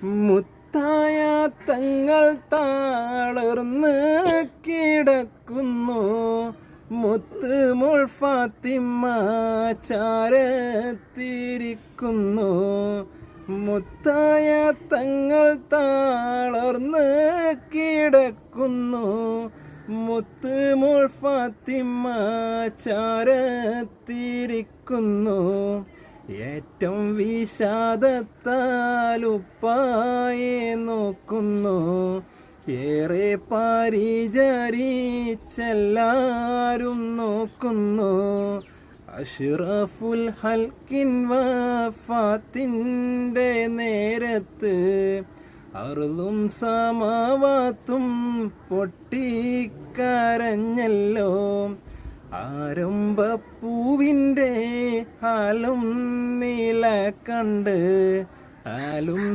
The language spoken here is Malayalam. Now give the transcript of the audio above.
മുത്തായ തങ്ങൾ താളർന്ന് കിടക്കുന്നു. മുത്ത് മോൾ ഫാത്തിമ്മ ചാരത്തിരിക്കുന്നു. മുത്തായ തങ്ങൾ താളർന്ന് കിടക്കുന്നു. മുത്ത് മോൾ ഫാത്തിമ്മ ചാരത്തിരിക്കുന്നു. ഏറ്റവും വിഷാദത്താലുപ്പായെ നോക്കുന്നു. ഏറെ പരിചരിച്ചെല്ലാരും നോക്കുന്നു. അഷ്റഫുൽ ഹൽക്കിൻ വഫാത്തിൻ്റെ നേരത്ത് അർളും സമാവാത്തും പൊട്ടിക്കരഞ്ഞല്ലോ. ആരംഭപ്പൂവിൻ്റെ ഹാലും നീല കണ്ട് ആലും